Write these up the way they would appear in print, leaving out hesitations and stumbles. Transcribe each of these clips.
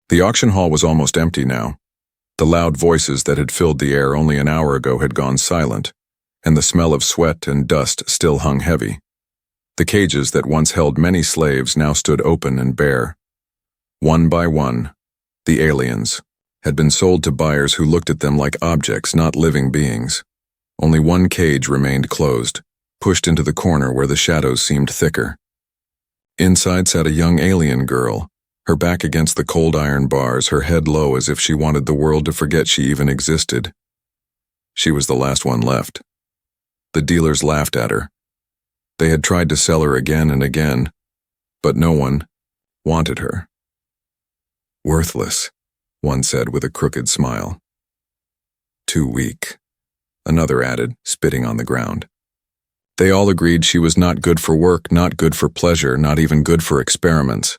The auction hall was almost empty now. The loud voices that had filled the air only an hour ago had gone silent, and the smell of sweat and dust still hung heavy. The cages that once held many slaves now stood open and bare. One by one, the aliens had been sold to buyers who looked at them like objects, not living beings. Only one cage remained closed, pushed into the corner where the shadows seemed thicker. Inside sat a young alien girl, her back against the cold iron bars, her head low as if she wanted the world to forget she even existed. She was the last one left. The dealers laughed at her. They had tried to sell her again and again, but no one wanted her. "Worthless," one said with a crooked smile. "Too weak," another added, spitting on the ground. They all agreed she was not good for work, not good for pleasure, not even good for experiments.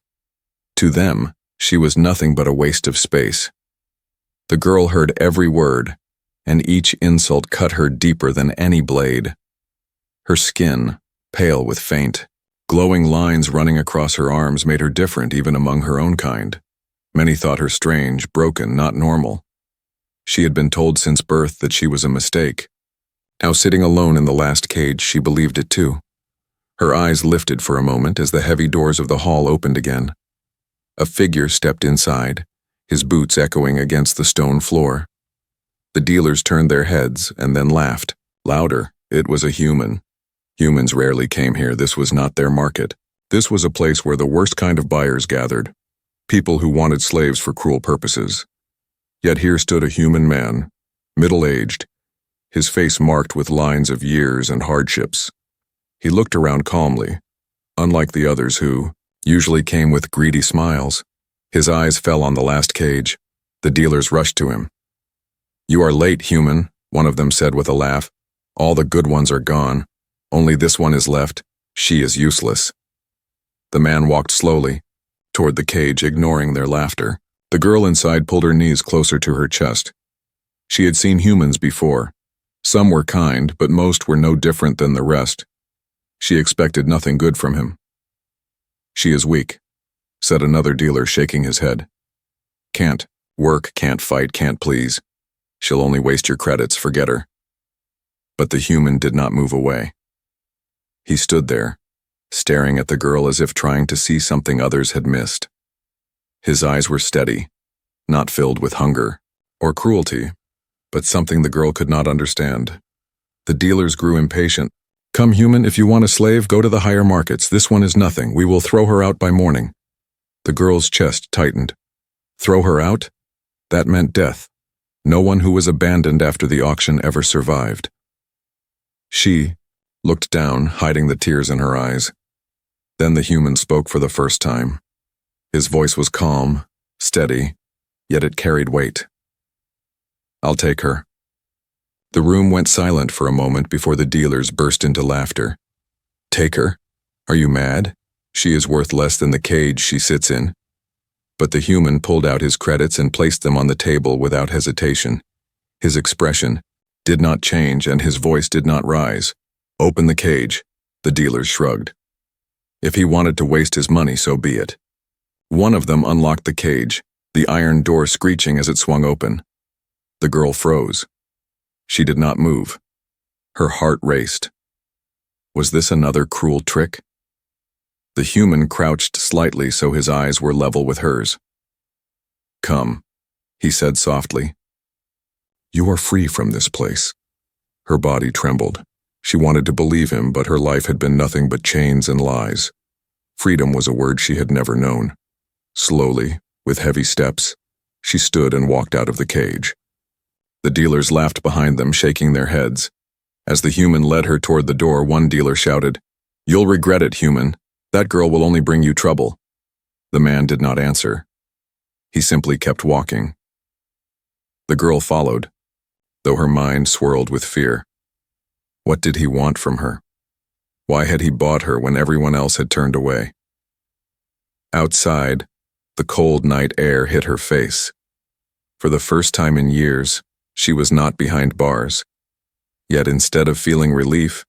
To them, she was nothing but a waste of space. The girl heard every word, and each insult cut her deeper than any blade. Her skin, pale with faint, glowing lines running across her arms, made her different even among her own kind. Many thought her strange, broken, not normal. She had been told since birth that she was a mistake. Now sitting alone in the last cage, she believed it too. Her eyes lifted for a moment as the heavy doors of the hall opened again. A figure stepped inside, his boots echoing against the stone floor. The dealers turned their heads and then laughed, louder. It was a human. Humans rarely came here. This was not their market. This was a place where the worst kind of buyers gathered, people who wanted slaves for cruel purposes. Yet here stood a human man, middle-aged, his face marked with lines of years and hardships. He looked around calmly, unlike the others who usually came with greedy smiles. His eyes fell on the last cage. The dealers rushed to him. "You are late, human," one of them said with a laugh. "All the good ones are gone. Only this one is left. She is useless." The man walked slowly toward the cage, ignoring their laughter. The girl inside pulled her knees closer to her chest. She had seen humans before. Some were kind, but most were no different than the rest. She expected nothing good from him. "She is weak," said another dealer, shaking his head. "Can't work, can't fight, can't please. She'll only waste your credits, forget her." But the human did not move away. He stood there, staring at the girl as if trying to see something others had missed. His eyes were steady, not filled with hunger or cruelty, but something the girl could not understand. The dealers grew impatient. "Come, human, if you want a slave, go to the higher markets. This one is nothing. We will throw her out by morning." The girl's chest tightened. Throw her out? That meant death. No one who was abandoned after the auction ever survived. She looked down, hiding the tears in her eyes. Then the human spoke for the first time. His voice was calm, steady, yet it carried weight. "I'll take her." The room went silent for a moment before the dealers burst into laughter. "Take her? Are you mad? She is worth less than the cage she sits in." But the human pulled out his credits and placed them on the table without hesitation. His expression did not change and his voice did not rise. "Open the cage." The dealers shrugged. If he wanted to waste his money, so be it. One of them unlocked the cage, the iron door screeching as it swung open. The girl froze. She did not move. Her heart raced. Was this another cruel trick? The human crouched slightly so his eyes were level with hers. "Come," he said softly. "You are free from this place." Her body trembled. She wanted to believe him, but her life had been nothing but chains and lies. Freedom was a word she had never known. Slowly, with heavy steps, she stood and walked out of the cage. The dealers laughed behind them, shaking their heads. As the human led her toward the door, one dealer shouted, "You'll regret it, human. That girl will only bring you trouble." The man did not answer. He simply kept walking. The girl followed, though her mind swirled with fear. What did he want from her? Why had he bought her when everyone else had turned away? Outside, the cold night air hit her face. For the first time in years, she was not behind bars. Yet instead of feeling relief,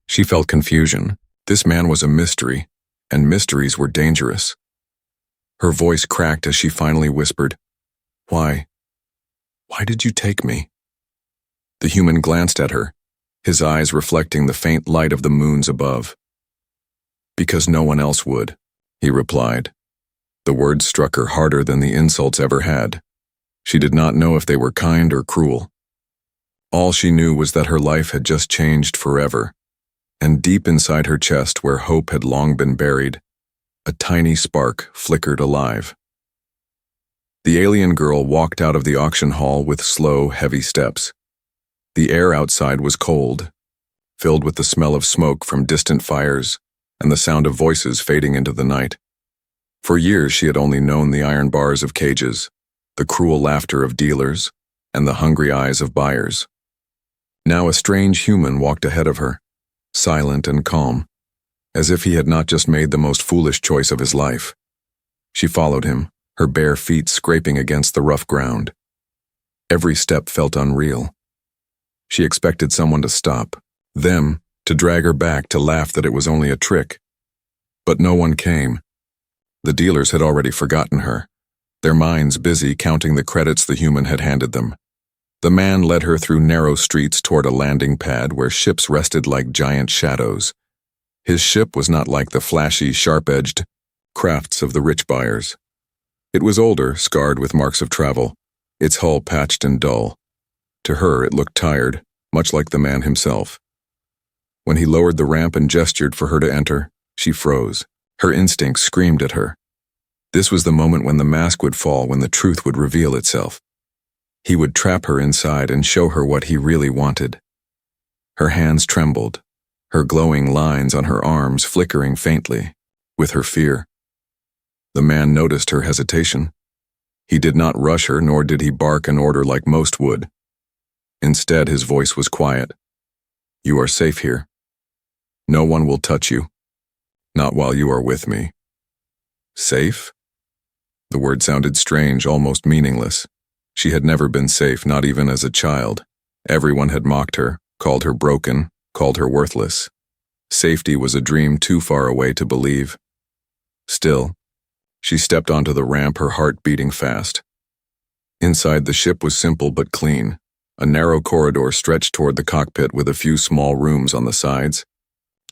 she felt confusion. This man was a mystery, and mysteries were dangerous. Her voice cracked as she finally whispered, "Why? Why did you take me?" The human glanced at her, his eyes reflecting the faint light of the moons above. "Because no one else would," he replied. The words struck her harder than the insults ever had. She did not know if they were kind or cruel. All she knew was that her life had just changed forever, and deep inside her chest, where hope had long been buried, a tiny spark flickered alive. The alien girl walked out of the auction hall with slow, heavy steps. The air outside was cold, filled with the smell of smoke from distant fires and the sound of voices fading into the night. For years she had only known the iron bars of cages, the cruel laughter of dealers, and the hungry eyes of buyers. Now a strange human walked ahead of her, silent and calm, as if he had not just made the most foolish choice of his life. She followed him, her bare feet scraping against the rough ground. Every step felt unreal. She expected someone to stop, them to drag her back, to laugh that it was only a trick. But no one came. The dealers had already forgotten her, their minds busy counting the credits the human had handed them. The man led her through narrow streets toward a landing pad where ships rested like giant shadows. His ship was not like the flashy, sharp-edged crafts of the rich buyers. It was older, scarred with marks of travel, its hull patched and dull. To her, it looked tired, much like the man himself. When he lowered the ramp and gestured for her to enter, she froze. Her instincts screamed at her. This was the moment when the mask would fall, when the truth would reveal itself. He would trap her inside and show her what he really wanted. Her hands trembled, her glowing lines on her arms flickering faintly, with her fear. The man noticed her hesitation. He did not rush her, nor did he bark an order like most would. Instead, his voice was quiet. "You are safe here. No one will touch you. Not while you are with me." Safe? The word sounded strange, almost meaningless. She had never been safe, not even as a child. Everyone had mocked her, called her broken, called her worthless. Safety was a dream too far away to believe. Still, she stepped onto the ramp, her heart beating fast. Inside, the ship was simple but clean. A narrow corridor stretched toward the cockpit with a few small rooms on the sides.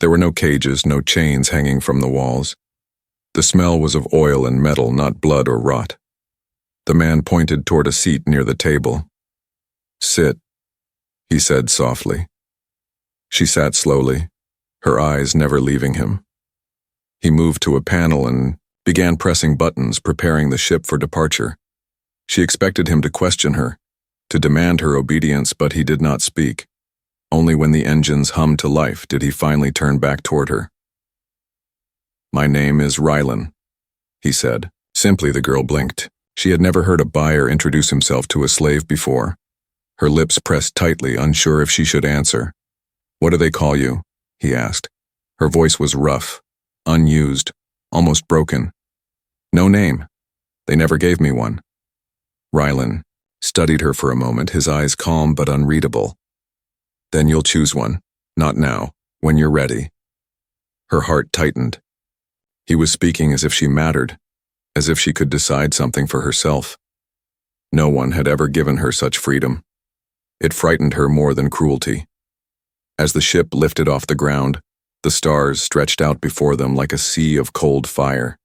There were no cages, no chains hanging from the walls. The smell was of oil and metal, not blood or rot. The man pointed toward a seat near the table. "Sit," he said softly. She sat slowly, her eyes never leaving him. He moved to a panel and began pressing buttons, preparing the ship for departure. She expected him to question her, to demand her obedience, but he did not speak. Only when the engines hummed to life did he finally turn back toward her. "My name is Rylan," he said. Simply, the girl blinked. She had never heard a buyer introduce himself to a slave before. Her lips pressed tightly, unsure if she should answer. "What do they call you?" he asked. Her voice was rough, unused, almost broken. "No name. They never gave me one." Rylan studied her for a moment, his eyes calm but unreadable. "Then you'll choose one. Not now, when you're ready." Her heart tightened. He was speaking as if she mattered, as if she could decide something for herself. No one had ever given her such freedom. It frightened her more than cruelty. As the ship lifted off the ground, the stars stretched out before them like a sea of cold fire.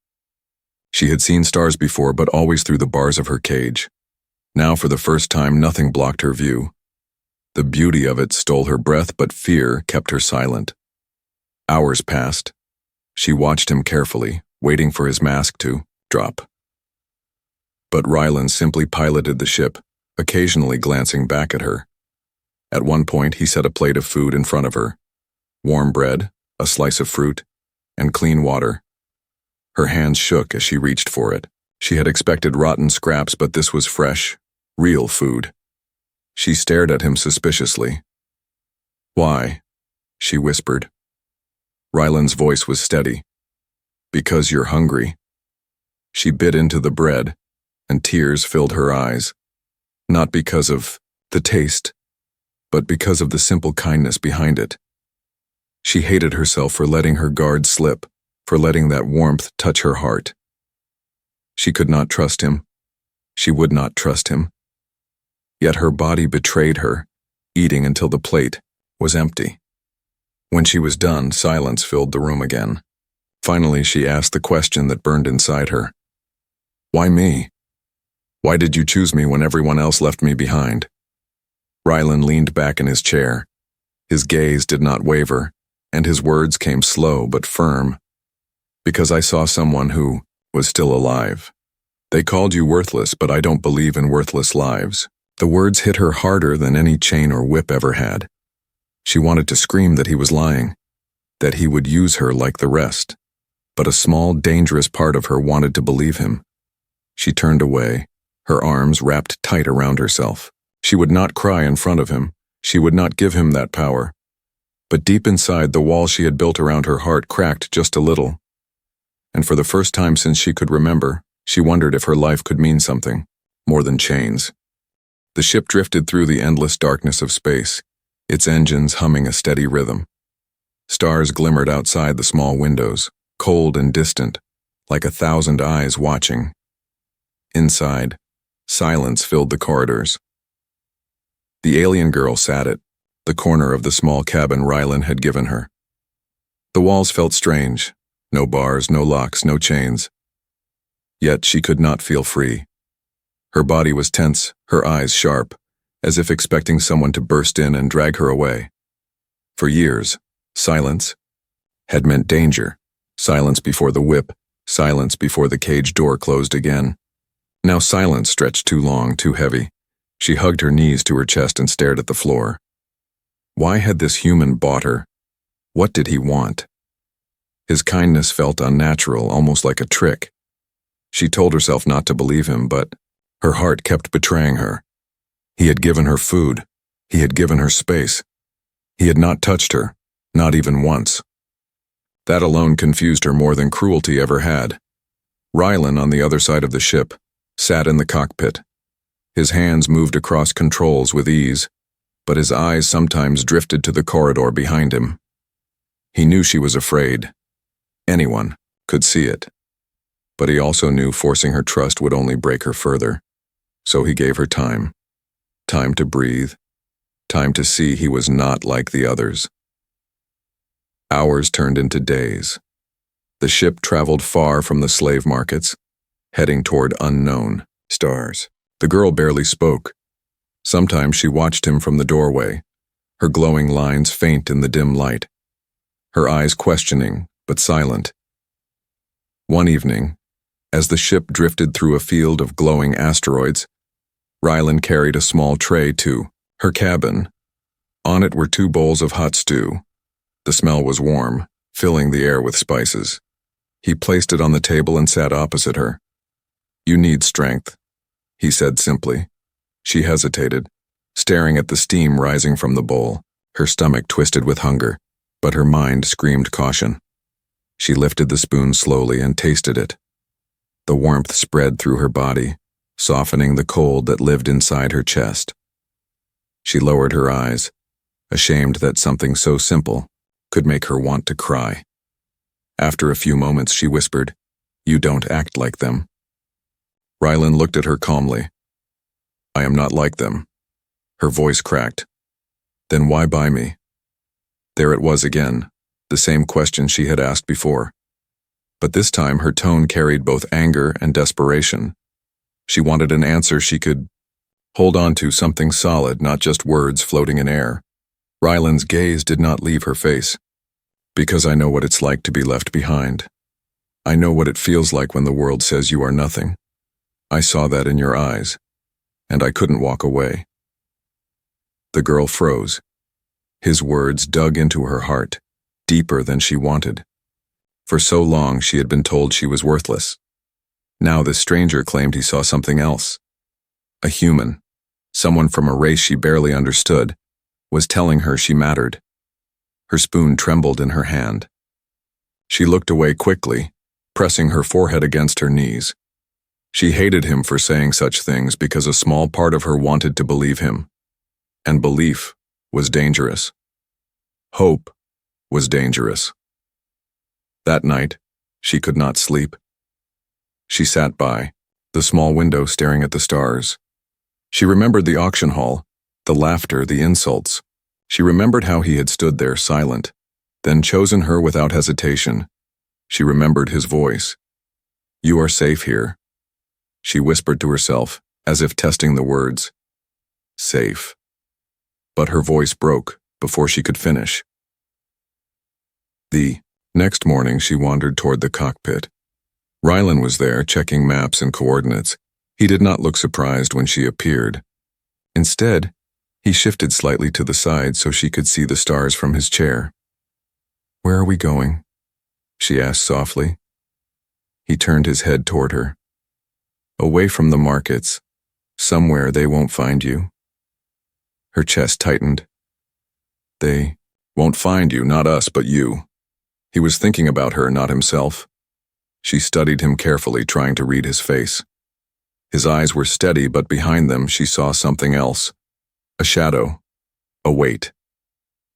She had seen stars before, but always through the bars of her cage. Now, for the first time, nothing blocked her view. The beauty of it stole her breath, but fear kept her silent. Hours passed. She watched him carefully, waiting for his mask to drop. But Rylan simply piloted the ship, occasionally glancing back at her. At one point, he set a plate of food in front of her. Warm bread, a slice of fruit, and clean water. Her hands shook as she reached for it. She had expected rotten scraps, but this was fresh, real food. She stared at him suspiciously. "Why?" she whispered. Rylan's voice was steady. "Because you're hungry." She bit into the bread, and tears filled her eyes. Not because of the taste, but because of the simple kindness behind it. She hated herself for letting her guard slip, for letting that warmth touch her heart. She could not trust him. She would not trust him. Yet her body betrayed her, eating until the plate was empty. When she was done, silence filled the room again. Finally, she asked the question that burned inside her. Why me? Why did you choose me when everyone else left me behind? Rylan leaned back in his chair. His gaze did not waver, and his words came slow but firm. Because I saw someone who was still alive. They called you worthless, but I don't believe in worthless lives. The words hit her harder than any chain or whip ever had. She wanted to scream that he was lying, that he would use her like the rest. But a small, dangerous part of her wanted to believe him. She turned away, her arms wrapped tight around herself. She would not cry in front of him. She would not give him that power. But deep inside, the wall she had built around her heart cracked just a little. And for the first time since she could remember, she wondered if her life could mean something, more than chains. The ship drifted through the endless darkness of space, its engines humming a steady rhythm. Stars glimmered outside the small windows, cold and distant, like 1,000 eyes watching. Inside, silence filled the corridors. The alien girl sat at the corner of the small cabin Rylan had given her. The walls felt strange, no bars, no locks, no chains. Yet she could not feel free. Her body was tense, her eyes sharp, as if expecting someone to burst in and drag her away. For years, silence had meant danger. Silence before the whip, silence before the cage door closed again. Now silence stretched too long, too heavy. She hugged her knees to her chest and stared at the floor. Why had this human bought her? What did he want? His kindness felt unnatural, almost like a trick. She told herself not to believe him, but her heart kept betraying her. He had given her food. He had given her space. He had not touched her, not even once. That alone confused her more than cruelty ever had. Rylan, on the other side of the ship, sat in the cockpit. His hands moved across controls with ease, but his eyes sometimes drifted to the corridor behind him. He knew she was afraid. Anyone could see it. But he also knew forcing her trust would only break her further. So he gave her time. Time to breathe. Time to see he was not like the others. Hours turned into days. The ship traveled far from the slave markets, heading toward unknown stars. The girl barely spoke. Sometimes she watched him from the doorway, her glowing lines faint in the dim light, her eyes questioning but silent. One evening, as the ship drifted through a field of glowing asteroids, Rylan carried a small tray to her cabin. On it were 2 bowls of hot stew. The smell was warm, filling the air with spices. He placed it on the table and sat opposite her. "You need strength," he said simply. She hesitated, staring at the steam rising from the bowl, her stomach twisted with hunger, but her mind screamed caution. She lifted the spoon slowly and tasted it. The warmth spread through her body, softening the cold that lived inside her chest. She lowered her eyes, ashamed that something so simple could make her want to cry. After a few moments, she whispered, "You don't act like them." Rylan looked at her calmly. "I am not like them." Her voice cracked. "Then why buy me?" There it was again, the same question she had asked before. But this time her tone carried both anger and desperation. She wanted an answer she could hold on to, something solid, not just words floating in air. Rylan's gaze did not leave her face. "Because I know what it's like to be left behind. I know what it feels like when the world says you are nothing. I saw that in your eyes, and I couldn't walk away." The girl froze. His words dug into her heart, deeper than she wanted. For so long she had been told she was worthless. Now this stranger claimed he saw something else. A human, someone from a race she barely understood, was telling her she mattered. Her spoon trembled in her hand. She looked away quickly, pressing her forehead against her knees. She hated him for saying such things because a small part of her wanted to believe him. And belief was dangerous. Hope was dangerous. That night, she could not sleep. She sat by, the small window staring at the stars. She remembered the auction hall, the laughter, the insults. She remembered how he had stood there silent, then chosen her without hesitation. She remembered his voice. "You are safe here," she whispered to herself, as if testing the words. Safe. But her voice broke before she could finish. The next morning she wandered toward the cockpit. Rylan was there, checking maps and coordinates. He did not look surprised when she appeared. Instead, he shifted slightly to the side so she could see the stars from his chair. "Where are we going?" she asked softly. He turned his head toward her. "Away from the markets. Somewhere they won't find you." Her chest tightened. "They won't find you, not us, but you." He was thinking about her, not himself. She studied him carefully, trying to read his face. His eyes were steady, but behind them she saw something else. A shadow. A weight.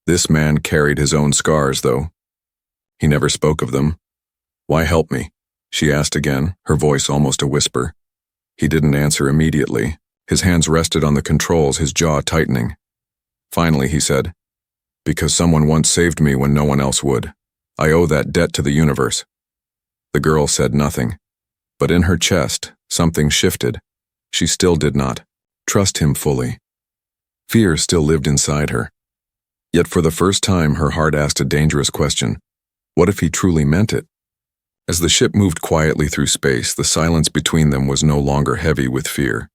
This man carried his own scars, though. He never spoke of them. "Why help me?" she asked again, her voice almost a whisper. He didn't answer immediately. His hands rested on the controls, his jaw tightening. Finally, he said, "Because someone once saved me when no one else would. I owe that debt to the universe." The girl said nothing, but in her chest, something shifted. She still did not trust him fully. Fear still lived inside her. Yet for the first time, her heart asked a dangerous question. What if he truly meant it? As the ship moved quietly through space, the silence between them was no longer heavy with fear.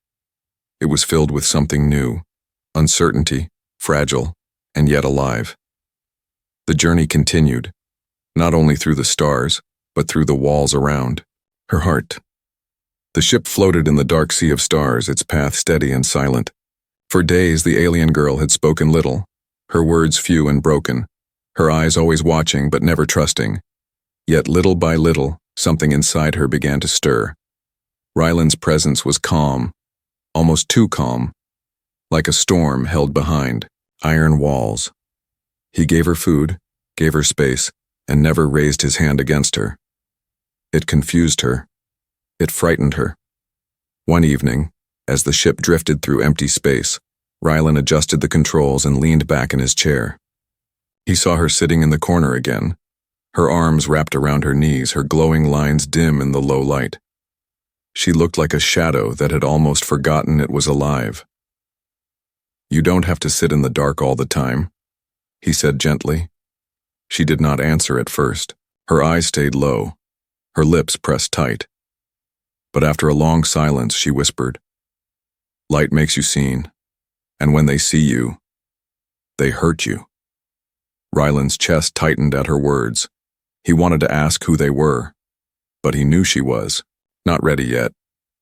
It was filled with something new, uncertainty, fragile, and yet alive. The journey continued, not only through the stars, but through the walls around. Her heart. The ship floated in the dark sea of stars, its path steady and silent. For days, the alien girl had spoken little, her words few and broken, her eyes always watching but never trusting. Yet little by little, something inside her began to stir. Rylan's presence was calm, almost too calm, like a storm held behind iron walls. He gave her food, gave her space, and never raised his hand against her. It confused her. It frightened her. One evening, as the ship drifted through empty space, Rylan adjusted the controls and leaned back in his chair. He saw her sitting in the corner again, her arms wrapped around her knees, her glowing lines dim in the low light. She looked like a shadow that had almost forgotten it was alive. "You don't have to sit in the dark all the time," he said gently. She did not answer at first. Her eyes stayed low, her lips pressed tight. But after a long silence, she whispered, "Light makes you seen, and when they see you, they hurt you." Rylan's chest tightened at her words. He wanted to ask who they were, but he knew she was not ready yet.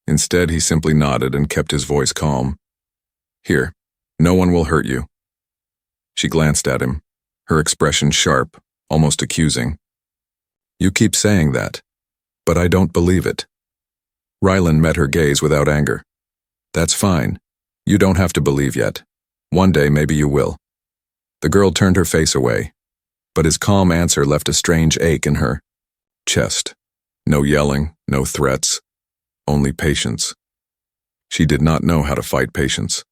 Instead, he simply nodded and kept his voice calm. "Here, no one will hurt you." She glanced at him, her expression sharp, almost accusing. "You keep saying that, but I don't believe it." Rylan met her gaze without anger. "That's fine. You don't have to believe yet. One day maybe you will." The girl turned her face away, but his calm answer left a strange ache in her chest. No yelling, no threats, only patience. She did not know how to fight patience.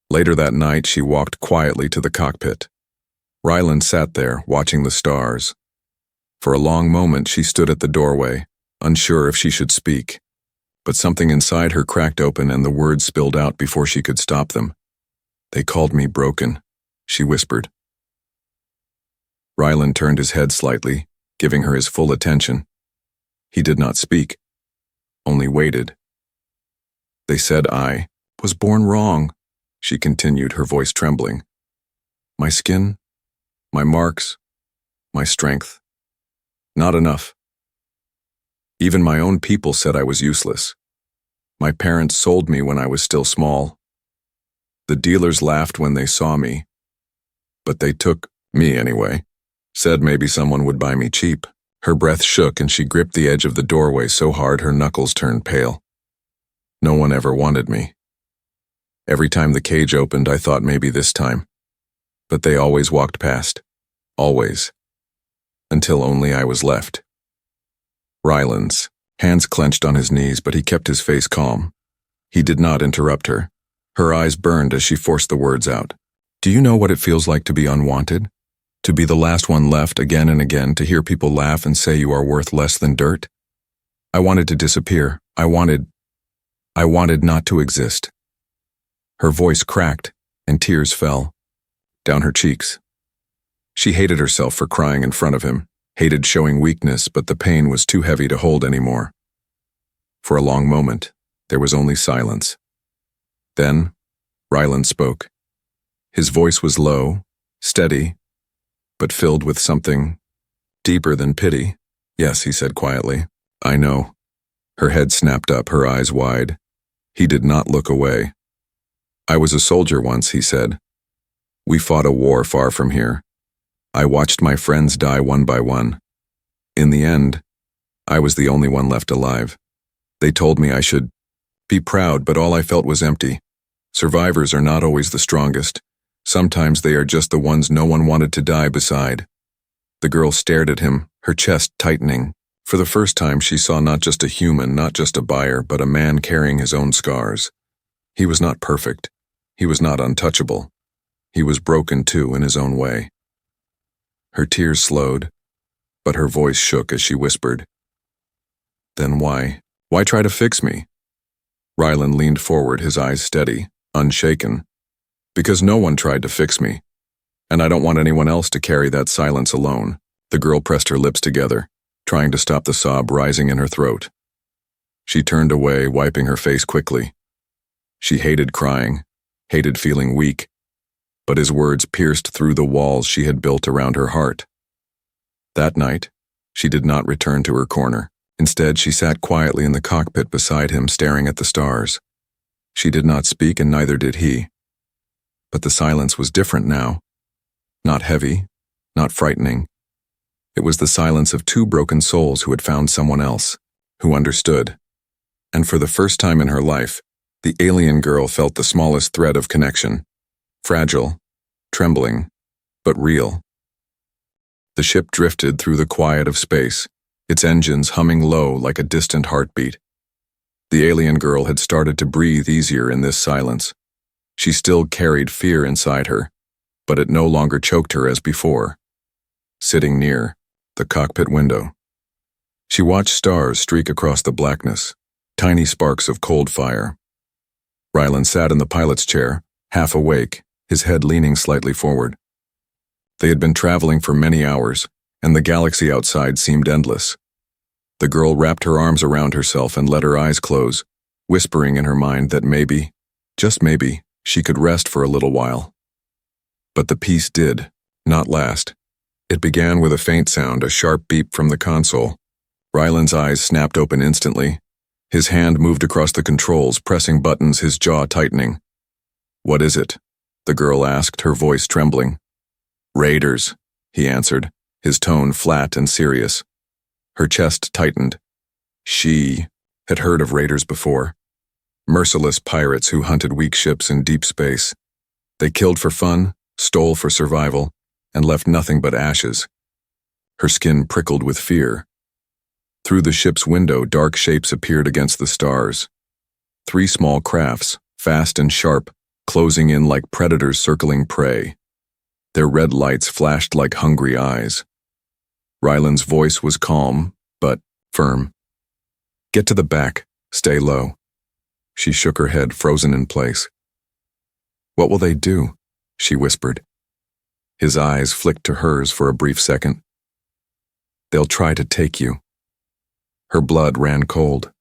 Later that night, she walked quietly to the cockpit. Rylan sat there, watching the stars. For a long moment, she stood at the doorway, unsure if she should speak. But something inside her cracked open and the words spilled out before she could stop them. "They called me broken," she whispered. Rylan turned his head slightly, giving her his full attention. He did not speak, only waited. "They said I was born wrong," she continued, her voice trembling. "My skin, my marks, my strength. Not enough. Even my own people said I was useless. My parents sold me when I was still small. The dealers laughed when they saw me, but they took me anyway. Said maybe someone would buy me cheap." Her breath shook and she gripped the edge of the doorway so hard her knuckles turned pale. "No one ever wanted me. Every time the cage opened, I thought maybe this time. But they always walked past. Always. Until only I was left." Rylan's hands clenched on his knees, but he kept his face calm. He did not interrupt her. Her eyes burned as she forced the words out. Do you know what it feels like to be unwanted? To be the last one left again and again, to hear people laugh and say you are worth less than dirt? I wanted to disappear. I wanted not to exist. Her voice cracked, and tears fell down her cheeks. She hated herself for crying in front of him, hated showing weakness, but the pain was too heavy to hold anymore. For a long moment, there was only silence. Then, Ryland spoke. His voice was low, steady, but filled with something deeper than pity. Yes, he said quietly. I know. Her head snapped up, her eyes wide. He did not look away. I was a soldier once, he said. We fought a war far from here. I watched my friends die one by one. In the end, I was the only one left alive. They told me I should be proud, but all I felt was empty. Survivors are not always the strongest. Sometimes they are just the ones no one wanted to die beside. The girl stared at him, her chest tightening. For the first time, she saw not just a human, not just a buyer, but a man carrying his own scars. He was not perfect. He was not untouchable. He was broken too in his own way. Her tears slowed, but her voice shook as she whispered. Then why try to fix me? Ryland leaned forward, his eyes steady, unshaken. Because no one tried to fix me, and I don't want anyone else to carry that silence alone. The girl pressed her lips together, trying to stop the sob rising in her throat. She turned away, wiping her face quickly. She hated crying, hated feeling weak, but his words pierced through the walls she had built around her heart. That night, she did not return to her corner. Instead, she sat quietly in the cockpit beside him, staring at the stars. She did not speak, and neither did he. But the silence was different now. Not heavy, not frightening. It was the silence of two broken souls who had found someone else, who understood. And for the first time in her life, the alien girl felt the smallest thread of connection. Fragile, trembling, but real. The ship drifted through the quiet of space, its engines humming low like a distant heartbeat. The alien girl had started to breathe easier in this silence. She still carried fear inside her, but it no longer choked her as before. Sitting near the cockpit window, she watched stars streak across the blackness, tiny sparks of cold fire. Ryland sat in the pilot's chair, half awake, his head leaning slightly forward. They had been traveling for many hours, and the galaxy outside seemed endless. The girl wrapped her arms around herself and let her eyes close, whispering in her mind that maybe, just maybe, she could rest for a little while. But the peace did not last. It began with a faint sound, a sharp beep from the console. Ryland's eyes snapped open instantly. His hand moved across the controls, pressing buttons, his jaw tightening. What is it? The girl asked, her voice trembling. Raiders, he answered, his tone flat and serious. Her chest tightened. She had heard of raiders before. Merciless pirates who hunted weak ships in deep space. They killed for fun, stole for survival, and left nothing but ashes. Her skin prickled with fear. Through the ship's window, dark shapes appeared against the stars. 3 small crafts, fast and sharp, closing in like predators circling prey. Their red lights flashed like hungry eyes. Ryland's voice was calm, but firm. Get to the back, stay low. She shook her head, frozen in place. What will they do? She whispered. His eyes flicked to hers for a brief second. They'll try to take you. Her blood ran cold.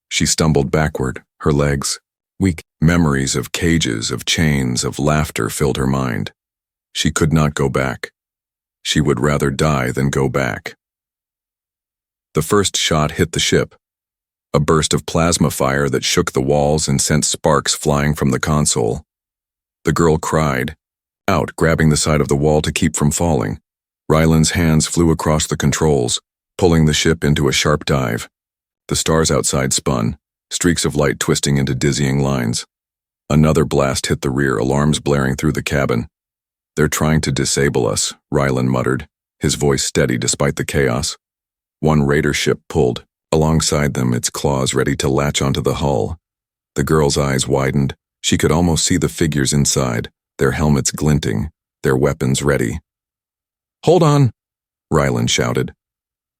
She stumbled backward, her legs weak. Memories of cages, of chains, of laughter filled her mind. She could not go back. She would rather die than go back. The first shot hit the ship. A burst of plasma fire that shook the walls and sent sparks flying from the console. The girl cried, out, grabbing the side of the wall to keep from falling. Ryland's hands flew across the controls, pulling the ship into a sharp dive. The stars outside spun, streaks of light twisting into dizzying lines. Another blast hit the rear, alarms blaring through the cabin. They're trying to disable us, Ryland muttered, his voice steady despite the chaos. One raider ship pulled, Alongside them, its claws ready to latch onto the hull. The girl's eyes widened. She could almost see the figures inside, their helmets glinting, their weapons ready. "Hold on!" Rylan shouted.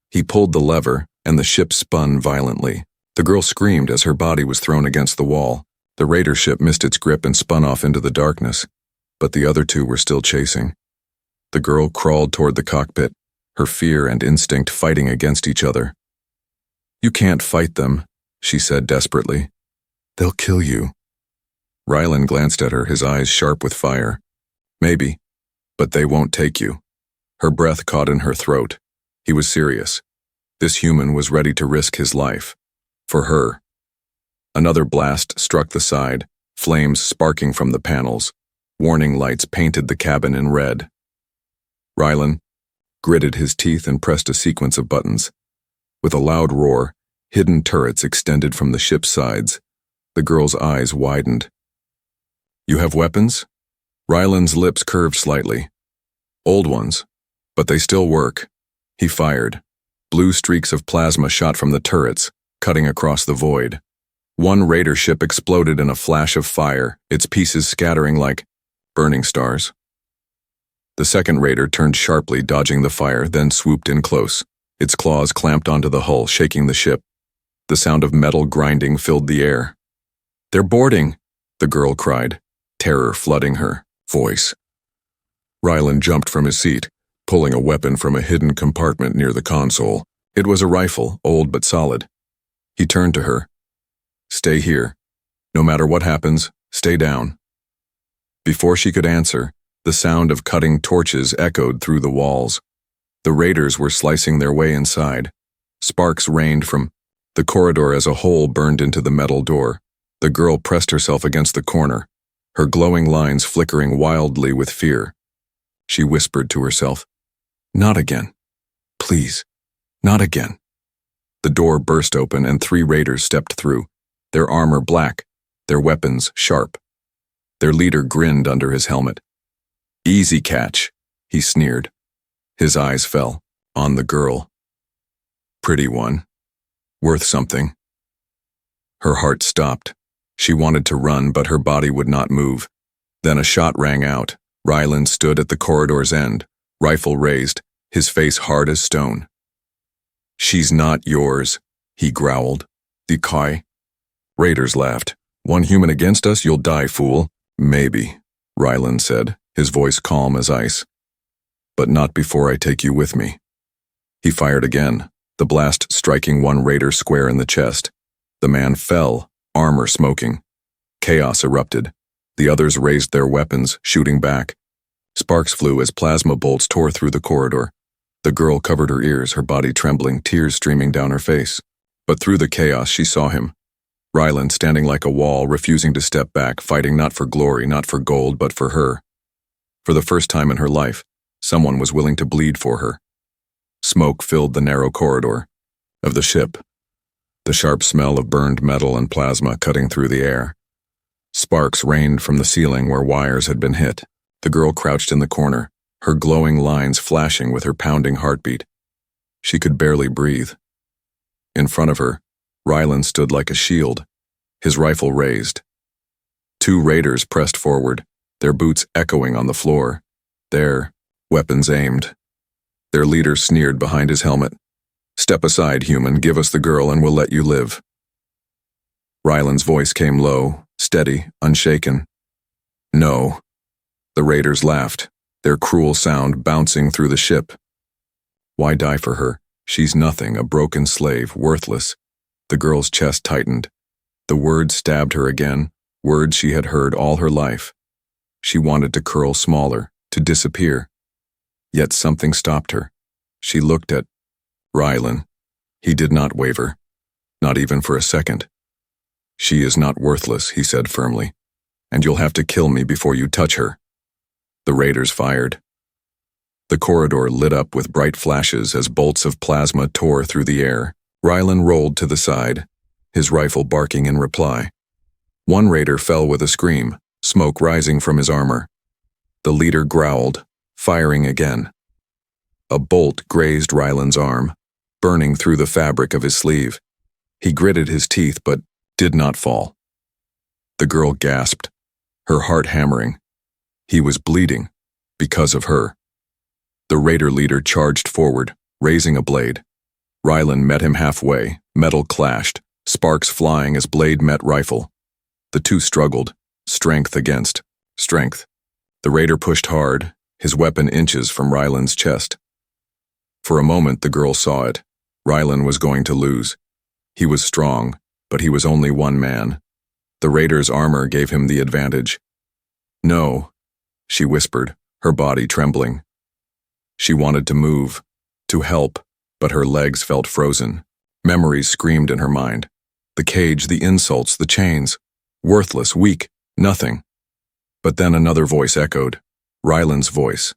He pulled the lever, and the ship spun violently. The girl screamed as her body was thrown against the wall. The raider ship missed its grip and spun off into the darkness, but the other two were still chasing. The girl crawled toward the cockpit, her fear and instinct fighting against each other. "You can't fight them," she said desperately. "They'll kill you." Rylan glanced at her, his eyes sharp with fire. "Maybe, but they won't take you." Her breath caught in her throat. He was serious. This human was ready to risk his life. For her. Another blast struck the side, flames sparking from the panels. Warning lights painted the cabin in red. Rylan gritted his teeth and pressed a sequence of buttons. With a loud roar, hidden turrets extended from the ship's sides. The girl's eyes widened. "You have weapons?" Rylan's lips curved slightly. "Old ones, but they still work." He fired. Blue streaks of plasma shot from the turrets, cutting across the void. One raider ship exploded in a flash of fire, its pieces scattering like burning stars. The second raider turned sharply, dodging the fire, then swooped in close. Its claws clamped onto the hull, shaking the ship. The sound of metal grinding filled the air. "They're boarding!" the girl cried, terror flooding her voice. Rylan jumped from his seat, pulling a weapon from a hidden compartment near the console. It was a rifle, old but solid. He turned to her. "Stay here. No matter what happens, stay down." Before she could answer, the sound of cutting torches echoed through the walls. The raiders were slicing their way inside. Sparks rained from the corridor as a hole burned into the metal door. The girl pressed herself against the corner, her glowing lines flickering wildly with fear. She whispered to herself, "Not again. Please, not again." The door burst open and 3 raiders stepped through, their armor black, their weapons sharp. Their leader grinned under his helmet. "Easy catch," he sneered. His eyes fell on the girl. "Pretty one. Worth something." Her heart stopped. She wanted to run, but her body would not move. Then a shot rang out. Rylan stood at the corridor's end, rifle raised, his face hard as stone. "She's not yours," he growled. "Defy." Raiders laughed. "One human against us, you'll die, fool." "Maybe," Rylan said, his voice calm as ice. "But not before I take you with me." He fired again, the blast striking one raider square in the chest. The man fell, armor smoking. Chaos erupted. The others raised their weapons, shooting back. Sparks flew as plasma bolts tore through the corridor. The girl covered her ears, her body trembling, tears streaming down her face. But through the chaos, she saw him. Rylan standing like a wall, refusing to step back, fighting not for glory, not for gold, but for her. For the first time in her life, someone was willing to bleed for her. Smoke filled the narrow corridor of the ship, the sharp smell of burned metal and plasma cutting through the air. Sparks rained from the ceiling where wires had been hit. The girl crouched in the corner, her glowing lines flashing with her pounding heartbeat. She could barely breathe. In front of her, Rylan stood like a shield, his rifle raised. 2 raiders pressed forward, their boots echoing on the floor, their weapons aimed. Their leader sneered behind his helmet. "Step aside, human, give us the girl and we'll let you live." Rylan's voice came low, steady, unshaken. "No." The raiders laughed, their cruel sound bouncing through the ship. "Why die for her? She's nothing, a broken slave, worthless." The girl's chest tightened. The words stabbed her again, words she had heard all her life. She wanted to curl smaller, to disappear. Yet something stopped her. She looked at Rylan. He did not waver, not even for a second. "She is not worthless," he said firmly, "and you'll have to kill me before you touch her." The raiders fired. The corridor lit up with bright flashes as bolts of plasma tore through the air. Rylan rolled to the side, his rifle barking in reply. One raider fell with a scream, smoke rising from his armor. The leader growled, firing again. A bolt grazed Rylan's arm, burning through the fabric of his sleeve. He gritted his teeth but did not fall. The girl gasped, her heart hammering. He was bleeding, because of her. The raider leader charged forward, raising a blade. Rylan met him halfway, metal clashed, sparks flying as blade met rifle. The two struggled, strength against strength. The raider pushed hard, his weapon inches from Rylan's chest. For a moment the girl saw it. Rylan was going to lose. He was strong, but he was only one man. The raider's armor gave him the advantage. "No," she whispered, her body trembling. She wanted to move, to help, but her legs felt frozen. Memories screamed in her mind. The cage, the insults, the chains. Worthless, weak, nothing. But then another voice echoed, Rylan's voice.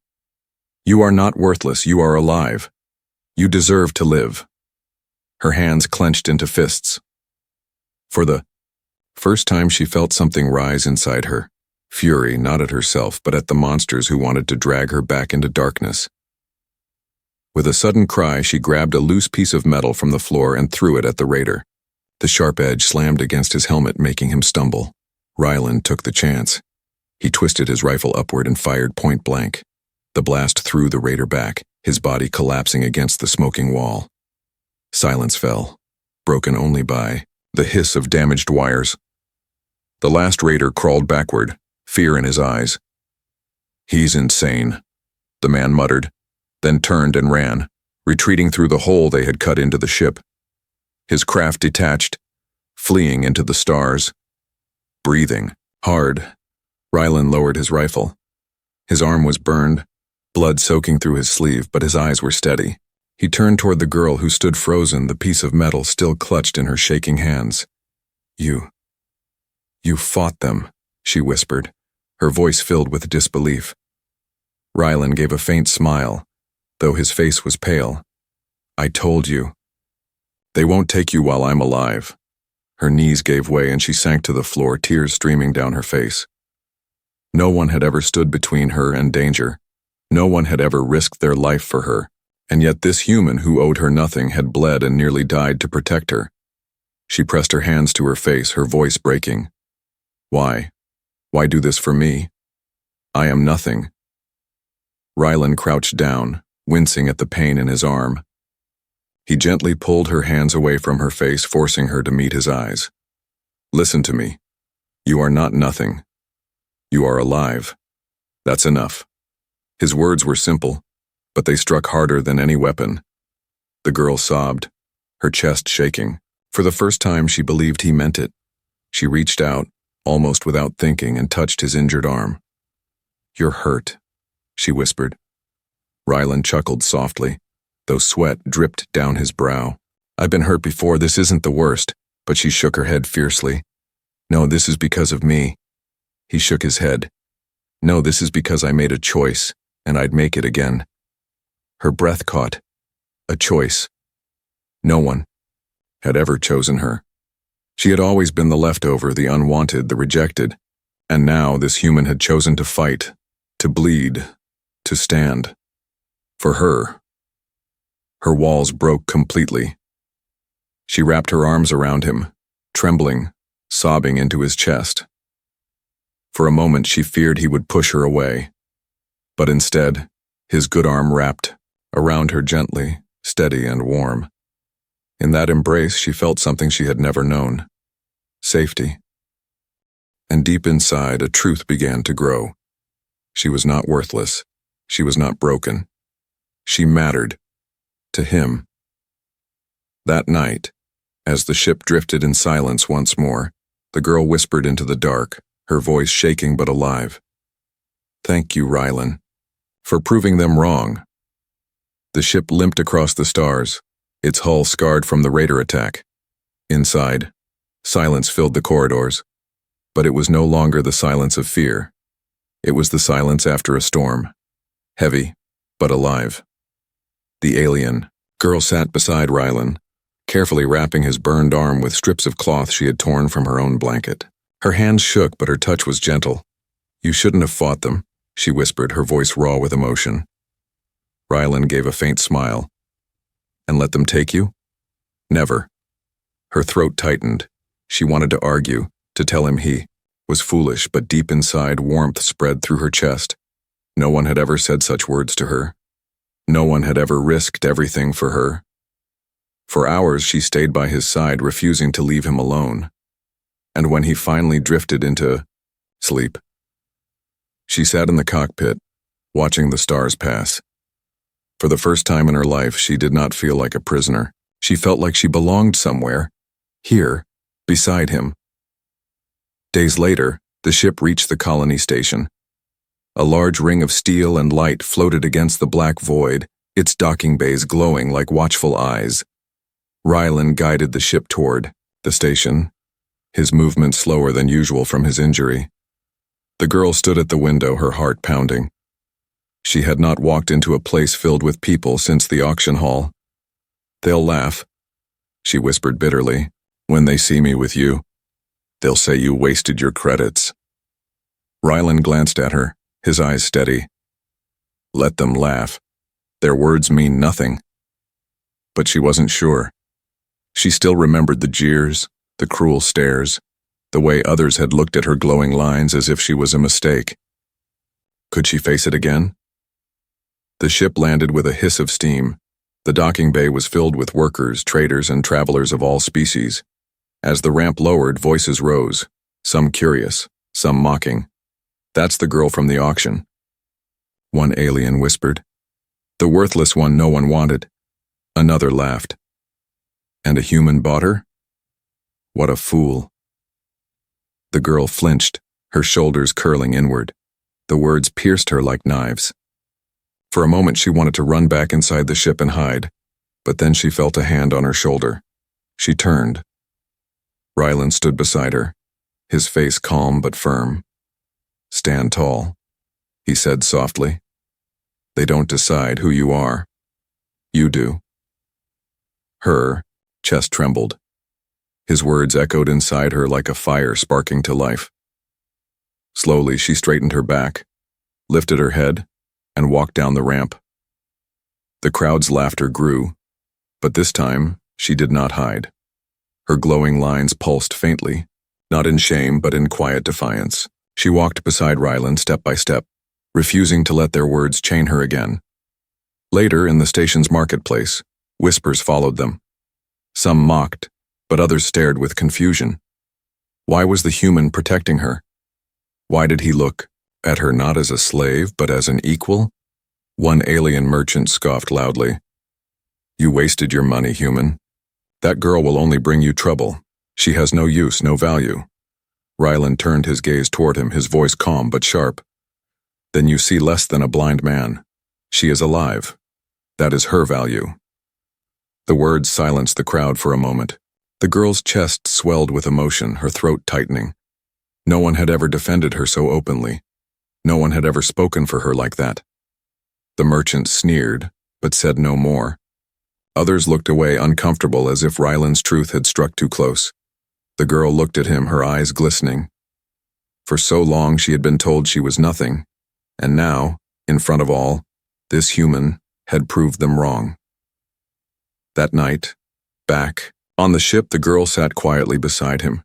"You are not worthless, you are alive. You deserve to live." Her hands clenched into fists. For the first time she felt something rise inside her. Fury, not at herself, but at the monsters who wanted to drag her back into darkness. With a sudden cry, she grabbed a loose piece of metal from the floor and threw it at the raider. The sharp edge slammed against his helmet, making him stumble. Rylan took the chance. He twisted his rifle upward and fired point blank. The blast threw the raider back, his body collapsing against the smoking wall. Silence fell, broken only by the hiss of damaged wires. The last raider crawled backward, fear in his eyes. "He's insane," the man muttered, then turned and ran, retreating through the hole they had cut into the ship. His craft detached, fleeing into the stars. Breathing hard, Rylan lowered his rifle. His arm was burned, blood soaking through his sleeve, but his eyes were steady. He turned toward the girl who stood frozen, the piece of metal still clutched in her shaking hands. You fought them," she whispered, her voice filled with disbelief. Rylan gave a faint smile, though his face was pale. "I told you. They won't take you while I'm alive." Her knees gave way and she sank to the floor, tears streaming down her face. No one had ever stood between her and danger. No one had ever risked their life for her, and yet this human who owed her nothing had bled and nearly died to protect her. She pressed her hands to her face, her voice breaking. Why? Why do this for me? I am nothing." Rylan crouched down, wincing at the pain in his arm. He gently pulled her hands away from her face, forcing her to meet his eyes. "Listen to me. You are not nothing. You are alive. That's enough." His words were simple, but they struck harder than any weapon. The girl sobbed, her chest shaking. For the first time she believed he meant it. She reached out, almost without thinking, and touched his injured arm. "You're hurt," she whispered. Rylan chuckled softly, though sweat dripped down his brow. "I've been hurt before, this isn't the worst," but she shook her head fiercely. "No, this is because of me." He shook his head. "No, this is because I made a choice, and I'd make it again." Her breath caught. A choice. No one had ever chosen her. She had always been the leftover, the unwanted, the rejected. And now this human had chosen to fight, to bleed, to stand. For her. Her walls broke completely. She wrapped her arms around him, trembling, sobbing into his chest. For a moment she feared he would push her away. But instead, his good arm wrapped around her gently, steady and warm. In that embrace she felt something she had never known. Safety. And deep inside, a truth began to grow. She was not worthless. She was not broken. She mattered. To him. That night, as the ship drifted in silence once more, the girl whispered into the dark, her voice shaking but alive. "Thank you, Rylan, for proving them wrong." The ship limped across the stars, its hull scarred from the raider attack. Inside, silence filled the corridors, but it was no longer the silence of fear. It was the silence after a storm, heavy but alive. The alien girl sat beside Rylan, carefully wrapping his burned arm with strips of cloth she had torn from her own blanket. Her hands shook, but her touch was gentle. "You shouldn't have fought them," she whispered, her voice raw with emotion. Rylan gave a faint smile. "And let them take you?" "Never. Her throat tightened. She wanted to argue, to tell him he was foolish, but deep inside warmth spread through her chest. No one had ever said such words to her. No one had ever risked everything for her. For hours she stayed by his side, refusing to leave him alone. And when he finally drifted into sleep, she sat in the cockpit, watching the stars pass. For the first time in her life, she did not feel like a prisoner. She felt like she belonged somewhere, here, beside him. Days later, the ship reached the colony station. A large ring of steel and light floated against the black void, its docking bays glowing like watchful eyes. Rylan guided the ship toward the station, his movement slower than usual from his injury. The girl stood at the window, her heart pounding. She had not walked into a place filled with people since the auction hall. "They'll laugh," she whispered bitterly, "when they see me with you. They'll say you wasted your credits." Rylan glanced at her, his eyes steady. Let them laugh. Their words mean nothing. But she wasn't sure. She still remembered the jeers, the cruel stares, the way others had looked at her glowing lines as if she was a mistake. Could she face it again? The ship landed with a hiss of steam. The docking bay was filled with workers, traders, and travelers of all species. As the ramp lowered, voices rose, some curious, some mocking. "That's the girl from the auction," one alien whispered. "The worthless one no one wanted." Another laughed. "And a human bought her? What a fool." The girl flinched, her shoulders curling inward. The words pierced her like knives. For a moment she wanted to run back inside the ship and hide, but then she felt a hand on her shoulder. She turned. Rylan stood beside her, his face calm but firm. "Stand tall," he said softly. "They don't decide who you are. You do." Her chest trembled. His words echoed inside her like a fire sparking to life. Slowly she straightened her back, lifted her head, and walked down the ramp. The crowd's laughter grew, but this time she did not hide. Her glowing lines pulsed faintly, not in shame but in quiet defiance. She walked beside Rylan step by step, refusing to let their words chain her again. Later, in the station's marketplace, whispers followed them. Some mocked, but others stared with confusion. Why was the human protecting her? Why did he look at her not as a slave, but as an equal? One alien merchant scoffed loudly. "You wasted your money, human. That girl will only bring you trouble. She has no use, no value." Rylan turned his gaze toward him, his voice calm but sharp. "Then you see less than a blind man. She is alive. That is her value." The words silenced the crowd for a moment. The girl's chest swelled with emotion, her throat tightening. No one had ever defended her so openly. No one had ever spoken for her like that. The merchant sneered, but said no more. Others looked away, uncomfortable, as if Rylan's truth had struck too close. The girl looked at him, her eyes glistening. For so long she had been told she was nothing, and now, in front of all, this human had proved them wrong. That night, back on the ship, the girl sat quietly beside him.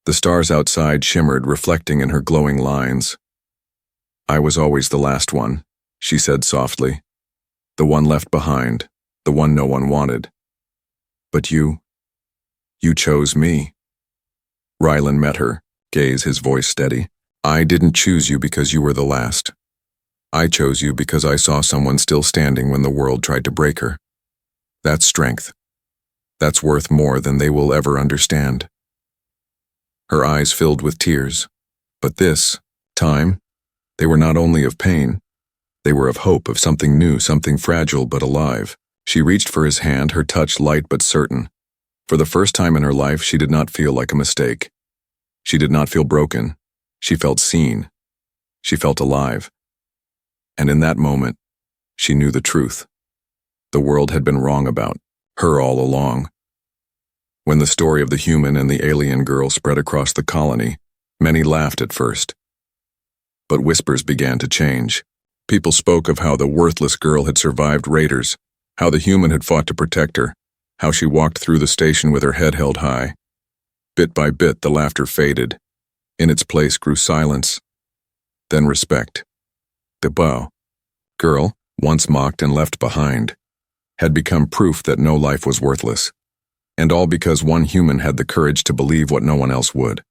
The stars outside shimmered, reflecting in her glowing lines. "I was always the last one," she said softly. "The one left behind, the one no one wanted. But you chose me." Rylan met her, gaze, his voice steady. "I didn't choose you because you were the last. I chose you because I saw someone still standing when the world tried to break her. That's strength. That's worth more than they will ever understand." Her eyes filled with tears. But this time, they were not only of pain, they were of hope, of something new, something fragile but alive. She reached for his hand, her touch light but certain. For the first time in her life, she did not feel like a mistake. She did not feel broken. She felt seen. She felt alive. And in that moment, she knew the truth. The world had been wrong about her all along. When the story of the human and the alien girl spread across the colony, many laughed at first. But whispers began to change. People spoke of how the worthless girl had survived raiders, how the human had fought to protect her, how she walked through the station with her head held high. Bit by bit, the laughter faded. In its place grew silence, then respect. The bow girl, once mocked and left behind, had become proof that no life was worthless, and all because one human had the courage to believe what no one else would.